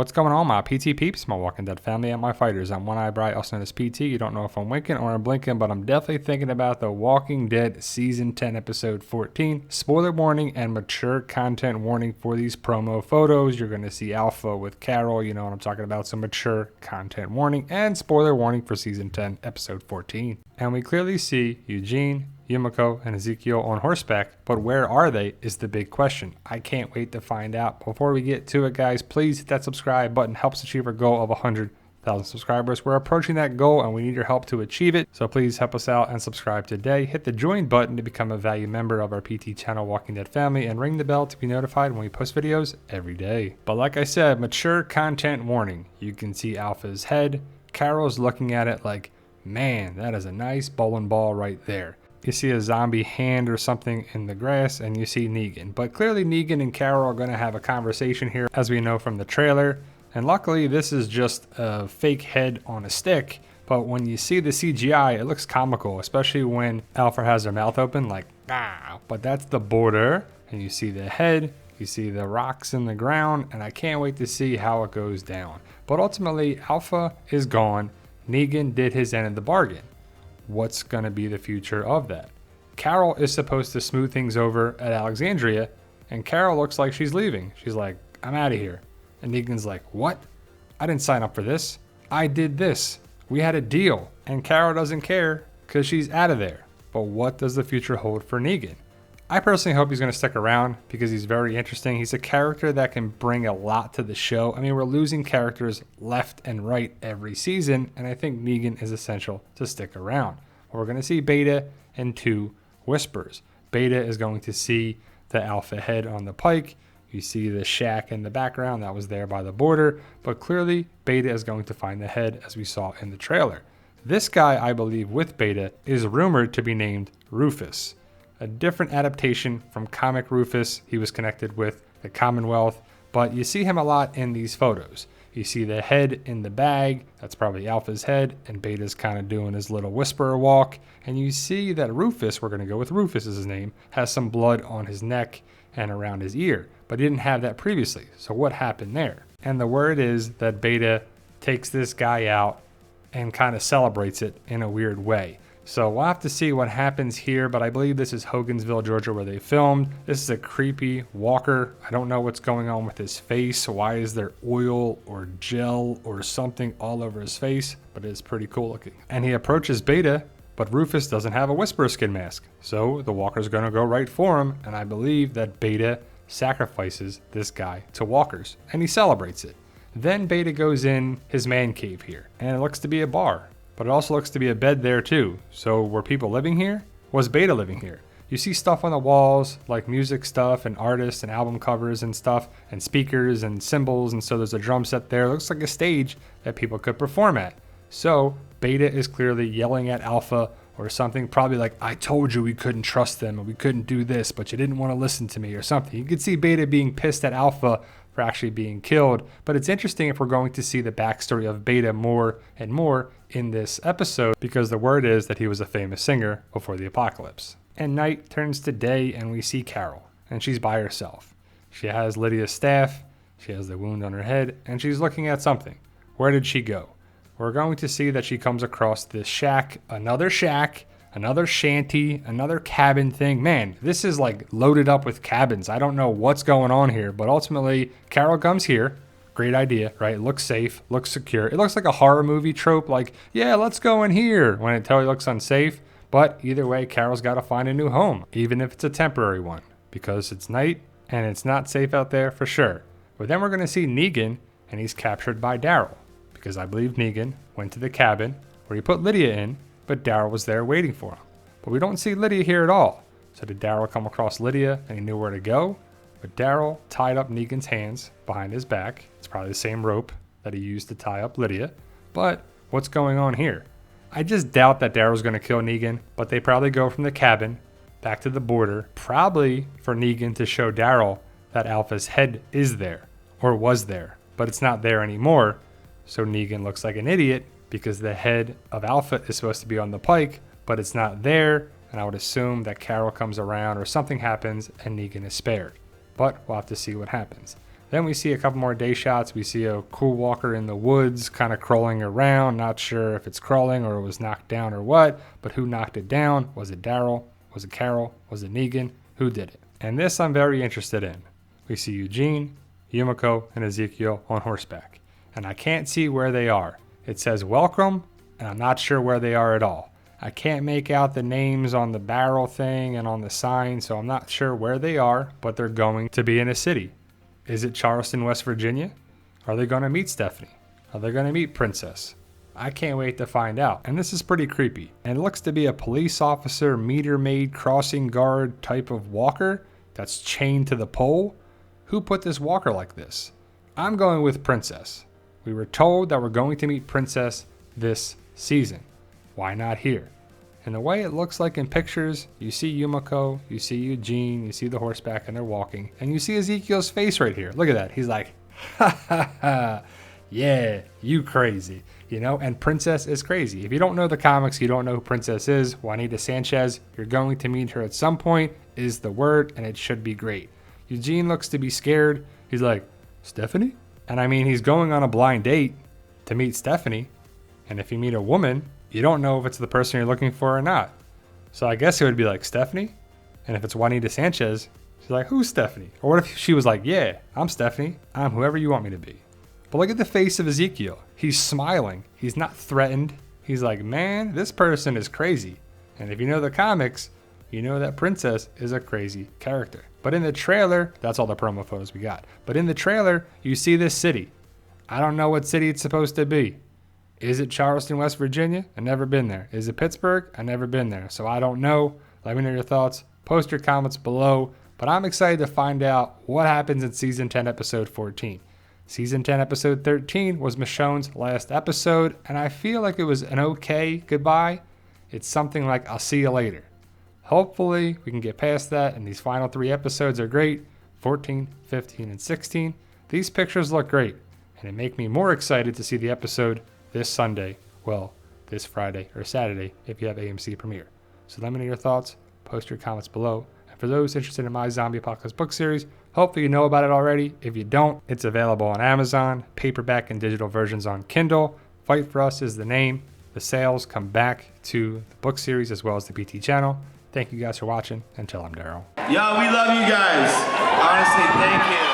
What's going on, my PT peeps, my Walking Dead family, and my fighters? I'm One-Eye Bright, also known as PT. You don't know if I'm winking or I'm blinking, but I'm definitely thinking about The Walking Dead Season 10, Episode 14. Spoiler warning and mature content warning for these promo photos. You're going to see Alpha with Carol, you know what I'm talking about, so mature content warning and spoiler warning for Season 10, Episode 14. And we clearly see Eugene, Yumiko, and Ezekiel on horseback, but where are they is the big question. I can't wait to find out. Before we get to it, guys, please hit that subscribe button. Helps achieve our goal of 100,000 subscribers. We're approaching that goal and we need your help to achieve it, so please help us out and subscribe today. Hit the join button to become a valued member of our PT channel Walking Dead family, and ring the bell to be notified when we post videos every day. But like I said, mature content warning. You can see Alpha's head. Carol's looking at it like, man, that is a nice bowling ball right there. You see a zombie hand or something in the grass, and you see Negan. But clearly Negan and Carol are going to have a conversation here, as we know from the trailer. And luckily this is just a fake head on a stick. But when you see the CGI, it looks comical, especially when Alpha has her mouth open like, ah. But that's the border, and you see the head, you see the rocks in the ground, and I can't wait to see how it goes down. But ultimately, Alpha is gone. Negan did his end of the bargain. What's going to be the future of that? Carol is supposed to smooth things over at Alexandria, and Carol looks like she's leaving. She's like, I'm out of here. And Negan's like, what? I didn't sign up for this. I did this. We had a deal. And Carol doesn't care because she's out of there. But what does the future hold for Negan? I personally hope he's going to stick around because he's very interesting. He's a character that can bring a lot to the show. I mean, we're losing characters left and right every season, and I think Negan is essential to stick around. We're going to see Beta and 2 Whispers. Beta is going to see the Alpha head on the pike. You see the shack in the background that was there by the border, but clearly Beta is going to find the head, as we saw in the trailer. This guy, I believe, with Beta is rumored to be named Rufus. A different adaptation from comic Rufus. He was connected with the Commonwealth, but you see him a lot in these photos. You see the head in the bag, that's probably Alpha's head, and Beta's kind of doing his little whisperer walk. And you see that Rufus, we're going to go with Rufus as his name, has some blood on his neck and around his ear, but he didn't have that previously. So what happened there? And the word is that Beta takes this guy out and kind of celebrates it in a weird way. So we'll have to see what happens here, but I believe this is Hogansville, Georgia, where they filmed. This is a creepy walker. I don't know what's going on with his face. Why is there oil or gel or something all over his face? But it's pretty cool looking. And he approaches Beta, but Rufus doesn't have a Whisperer skin mask. So the walker's going to go right for him, and I believe that Beta sacrifices this guy to walkers, and he celebrates it. Then Beta goes in his man cave here, and it looks to be a bar. But it also looks to be a bed there too. So were people living here? Was Beta living here? You see stuff on the walls, like music stuff and artists and album covers and stuff, and speakers and cymbals, and so there's a drum set there. It looks like a stage that people could perform at. So Beta is clearly yelling at Alpha or something, probably like, I told you we couldn't trust them and we couldn't do this, but you didn't want to listen to me or something. You could see Beta being pissed at Alpha for actually being killed. But it's interesting if we're going to see the backstory of Beta more and more in this episode, because the word is that he was a famous singer before the apocalypse. And night turns to day and we see Carol, and she's by herself. She has Lydia's staff, she has the wound on her head, and she's looking at something. Where did she go? We're going to see that she comes across this shack, another shanty, another cabin thing. Man, this is like loaded up with cabins. I don't know what's going on here, but ultimately Carol comes here. Great idea, right? Looks safe, looks secure. It looks like a horror movie trope, like, yeah, let's go in here, when it totally looks unsafe. But either way, Carol's got to find a new home, even if it's a temporary one, because it's night and it's not safe out there for sure. But then we're going to see Negan, and he's captured by Daryl, because I believe Negan went to the cabin where he put Lydia in, but Daryl was there waiting for him. But we don't see Lydia here at all. So did Daryl come across Lydia and he knew where to go? But Daryl tied up Negan's hands behind his back. It's probably the same rope that he used to tie up Lydia. But what's going on here? I just doubt that Daryl's going to kill Negan, but they probably go from the cabin back to the border, probably for Negan to show Daryl that Alpha's head is there, or was there, but it's not there anymore. So Negan looks like an idiot because the head of Alpha is supposed to be on the pike, but it's not there, and I would assume that Carol comes around or something happens and Negan is spared. But we'll have to see what happens. Then we see a couple more day shots. We see a cool walker in the woods kind of crawling around. Not sure if it's crawling or it was knocked down or what, but who knocked it down? Was it Daryl? Was it Carol? Was it Negan? Who did it? And this I'm very interested in. We see Eugene, Yumiko, and Ezekiel on horseback. And I can't see where they are. It says welcome, and I'm not sure where they are at all. I can't make out the names on the barrel thing and on the sign, so I'm not sure where they are, but they're going to be in a city. Is it Charleston, West Virginia? Are they going to meet Stephanie? Are they going to meet Princess? I can't wait to find out. And this is pretty creepy. And it looks to be a police officer, meter maid, crossing guard type of walker that's chained to the pole. Who put this walker like this? I'm going with Princess. We were told that we're going to meet Princess this season. Why not here? And the way it looks like in pictures, you see Yumiko, you see Eugene, you see the horseback and they're walking, and you see Ezekiel's face right here. Look at that. He's like, ha ha ha, yeah, you crazy. You know, and Princess is crazy. If you don't know the comics, you don't know who Princess is, Juanita Sanchez, you're going to meet her at some point, is the word, and it should be great. Eugene looks to be scared. He's like, Stephanie? And I mean, he's going on a blind date to meet Stephanie, and if you meet a woman, you don't know if it's the person you're looking for or not. So I guess it would be like Stephanie. And if it's Juanita Sanchez, she's like, who's Stephanie? Or what if she was like, yeah, I'm Stephanie. I'm whoever you want me to be. But look at the face of Ezekiel. He's smiling. He's not threatened. He's like, man, this person is crazy. And if you know the comics, you know that Princess is a crazy character. But in the trailer, that's all the promo photos we got. But in the trailer, you see this city. I don't know what city it's supposed to be. Is it Charleston, West Virginia? I've never been there. Is it Pittsburgh? I've never been there. So I don't know. Let me know your thoughts. Post your comments below. But I'm excited to find out what happens in Season 10, Episode 14. Season 10, Episode 13 was Michonne's last episode, and I feel like it was an okay goodbye. It's something like, I'll see you later. Hopefully, we can get past that, and these final 3 episodes are great. 14, 15, and 16. These pictures look great, and it make me more excited to see the episode this Sunday, well, this Friday or Saturday if you have AMC Premiere. So let me know your thoughts, post your comments below. And for those interested in my Zombie Apocalypse book series, hopefully you know about it already. If you don't, it's available on Amazon, paperback and digital versions on Kindle. Fight for Us is the name. The sales come back to the book series as well as the BT channel. Thank you guys for watching. Until I'm Daryl. Yo, we love you guys. Honestly, thank you.